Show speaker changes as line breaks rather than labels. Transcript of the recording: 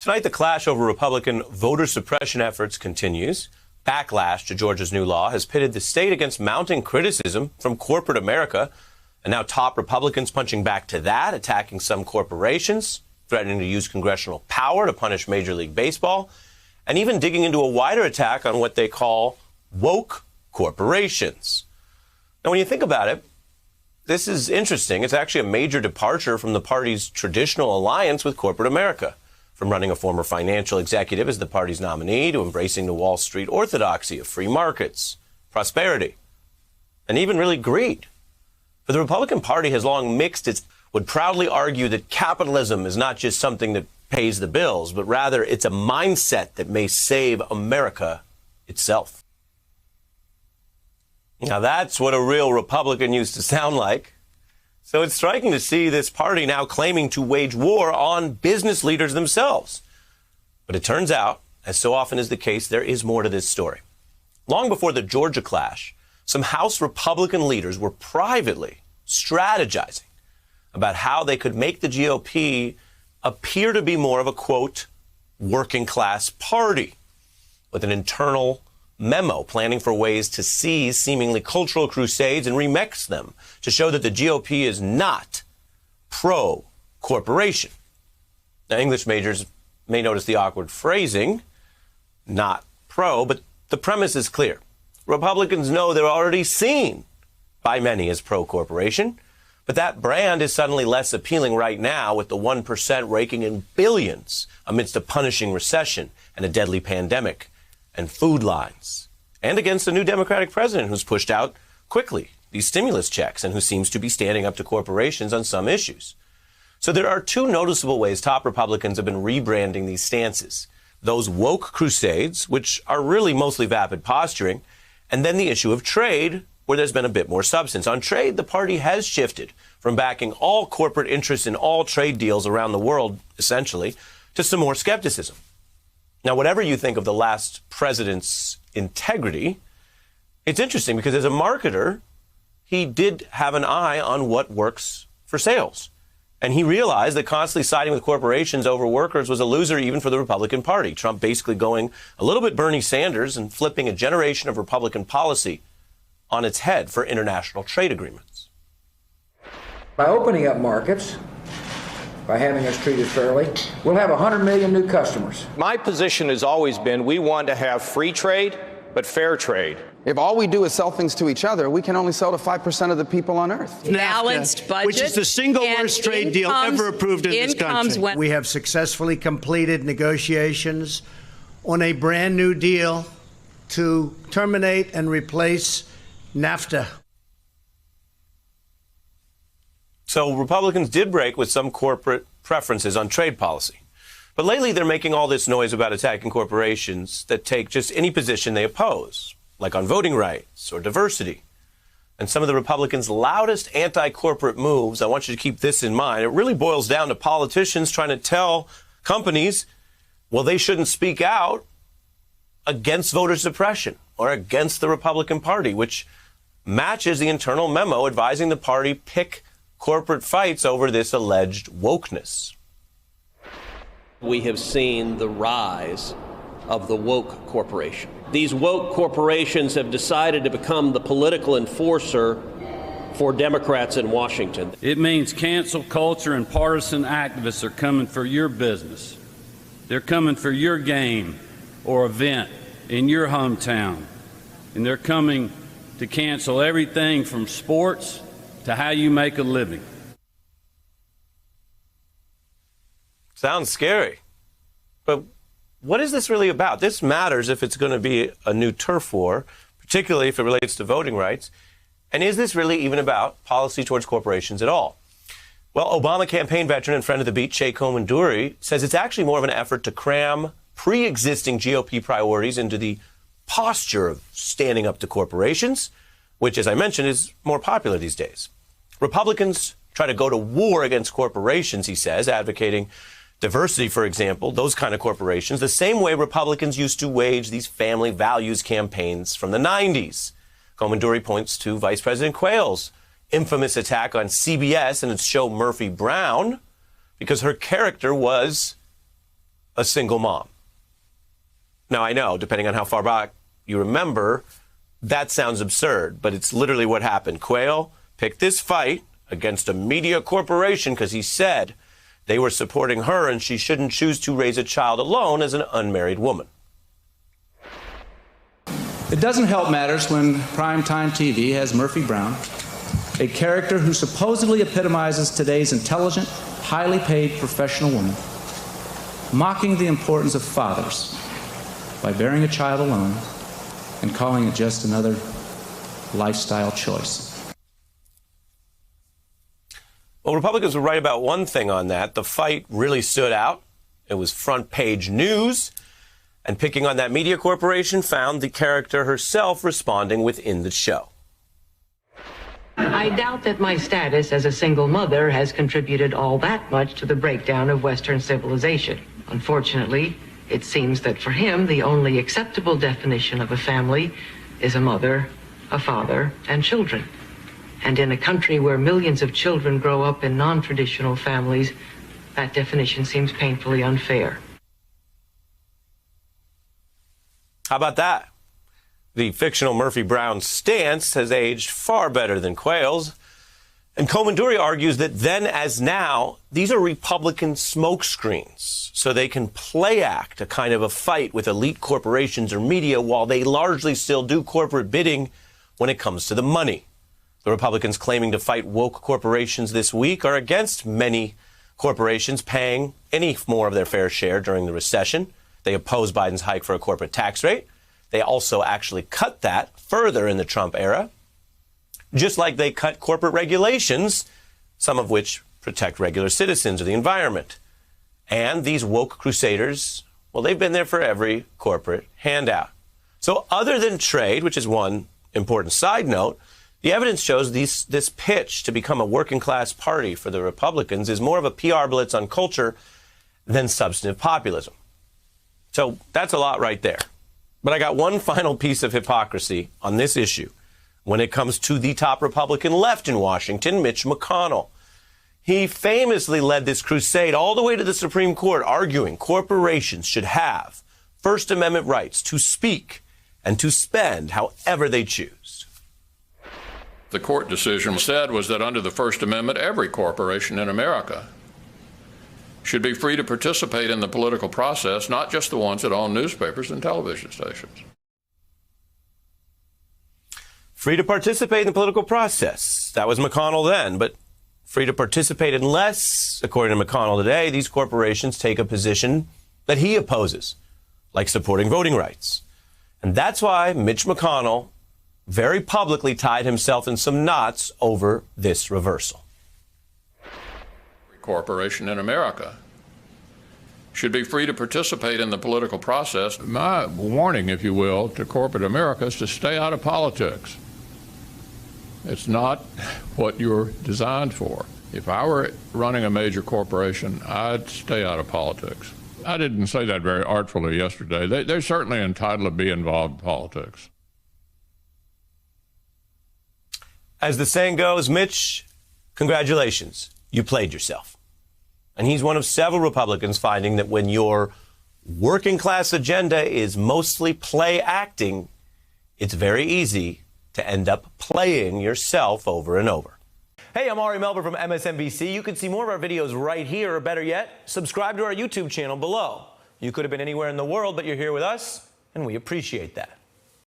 Tonight, the clash over Republican voter suppression efforts continues. Backlash to Georgia's new law has pitted the state against mounting criticism from corporate America. And now top Republicans punching back to that, attacking some corporations, threatening to use congressional power to punish Major League Baseball, and even digging into a wider attack on what they call woke corporations. Now, when you think about it, this is interesting. It's actually a major departure from the party's traditional alliance with corporate America, from running a former financial executive as the party's nominee to embracing the Wall Street orthodoxy of free markets, prosperity, and even really greed. For the Republican Party has long mixed its, would proudly argue that capitalism is not just something that pays the bills, but rather it's a mindset that may save America itself. Now that's what a real Republican used to sound like. So it's striking to see this party now claiming to wage war on business leaders themselves. But it turns out, as so often is the case, there is more to this story. Long before the Georgia clash, some House Republican leaders were privately strategizing about how they could make the GOP appear to be more of a, quote, working class party, with an internal memo planning for ways to seize seemingly cultural crusades and remix them to show that the GOP is not pro-corporation. Now, English majors may notice the awkward phrasing, not pro, but the premise is clear. Republicans know they're already seen by many as pro-corporation, but that brand is suddenly less appealing right now, with the 1% raking in billions amidst a punishing recession and a deadly pandemic and food lines, and against a new Democratic president who's pushed out quickly these stimulus checks and who seems to be standing up to corporations on some issues. So there are two noticeable ways top Republicans have been rebranding these stances. Those woke crusades, which are really mostly vapid posturing, and then the issue of trade, where there's been a bit more substance. On trade, the party has shifted from backing all corporate interests in all trade deals around the world, essentially, to some more skepticism. Now, whatever you think of the last president's integrity, it's interesting because as a marketer, he did have an eye on what works for sales. And he realized that constantly siding with corporations over workers was a loser even for the Republican Party. Trump basically going a little bit Bernie Sanders and flipping a generation of Republican policy on its head for international trade agreements.
By opening up markets, by having us treated fairly, we'll have 100 million new customers.
My position has always been we want to have free trade, but fair trade.
If all we do is sell things to each other, we can only sell to 5% of the people on Earth.
Balanced budget,
which is the single worst trade deal ever approved in this country. We have successfully completed negotiations on a brand new deal to terminate and replace NAFTA.
So Republicans did break with some corporate preferences on trade policy. But lately they're making all this noise about attacking corporations that take just any position they oppose, like on voting rights or diversity. And some of the Republicans' loudest anti-corporate moves, I want you to keep this in mind, it really boils down to politicians trying to tell companies, well, they shouldn't speak out against voter suppression or against the Republican Party, which matches the internal memo advising the party pick corporate fights over this alleged wokeness.
We have seen the rise of the woke corporation. These woke corporations have decided to become the political enforcer for Democrats in Washington.
It means cancel culture and partisan activists are coming for your business. They're coming for your game or event in your hometown. And they're coming to cancel everything from sports to how you make a living.
Sounds scary. But what is this really about? This matters if it's going to be a new turf war, particularly if it relates to voting rights. And is this really even about policy towards corporations at all? Well, Obama campaign veteran and friend of the beat, Chai Komanduri, says it's actually more of an effort to cram pre-existing GOP priorities into the posture of standing up to corporations, which, as I mentioned, is more popular these days. Republicans try to go to war against corporations, he says, advocating diversity, for example, those kind of corporations, the same way Republicans used to wage these family values campaigns from the 90s. Komanduri points to Vice President Quayle's infamous attack on CBS and its show Murphy Brown, because her character was a single mom. Now, I know, depending on how far back you remember, that sounds absurd, but it's literally what happened. Quayle picked this fight against a media corporation because he said they were supporting her and she shouldn't choose to raise a child alone as an unmarried woman.
It doesn't help matters when primetime TV has Murphy Brown, a character who supposedly epitomizes today's intelligent, highly paid professional woman, mocking the importance of fathers by bearing a child alone and calling it just another lifestyle choice.
Well, Republicans were right about one thing on that. The fight really stood out. It was front page news. And picking on that media corporation found the character herself responding within the show.
I doubt that my status as a single mother has contributed all that much to the breakdown of Western civilization. Unfortunately, it seems that for him, the only acceptable definition of a family is a mother, a father, and children. And in a country where millions of children grow up in non-traditional families, that definition seems painfully unfair.
How about that? The fictional Murphy Brown stance has aged far better than Quayle's. And Komanduri argues that then as now, these are Republican smokescreens, so they can play act a kind of a fight with elite corporations or media while they largely still do corporate bidding when it comes to the money. The Republicans claiming to fight woke corporations this week are against many corporations paying any more of their fair share during the recession. They oppose Biden's hike for a corporate tax rate. They also actually cut that further in the Trump era, just like they cut corporate regulations, some of which protect regular citizens or the environment. And these woke crusaders, well, they've been there for every corporate handout. So other than trade, which is one important side note, the evidence shows this pitch to become a working class party for the Republicans is more of a PR blitz on culture than substantive populism. So that's a lot right there. But I got one final piece of hypocrisy on this issue when it comes to the top Republican left in Washington, Mitch McConnell. He famously led this crusade all the way to the Supreme Court, arguing corporations should have First Amendment rights to speak and to spend however they choose.
The court decision said was that under the First Amendment, every corporation in America should be free to participate in the political process, not just the ones that own newspapers and television stations.
Free to participate in the political process. That was McConnell then, but free to participate unless, according to McConnell today, these corporations take a position that he opposes, like supporting voting rights. And that's why Mitch McConnell very publicly tied himself in some knots over this reversal.
Corporation in America should be free to participate in the political process. My warning, if you will, to corporate America is to stay out of politics. It's not what you're designed for. If I were running a major corporation, I'd stay out of politics. I didn't say that very artfully yesterday. They're certainly entitled to be involved in politics.
As the saying goes, Mitch, congratulations, you played yourself. And he's one of several Republicans finding that when your working class agenda is mostly play acting, it's very easy to end up playing yourself over and over. Hey, I'm Ari Melber from MSNBC. You can see more of our videos right here, or better yet, subscribe to our YouTube channel below. You could have been anywhere in the world, but you're here with us, and we appreciate that.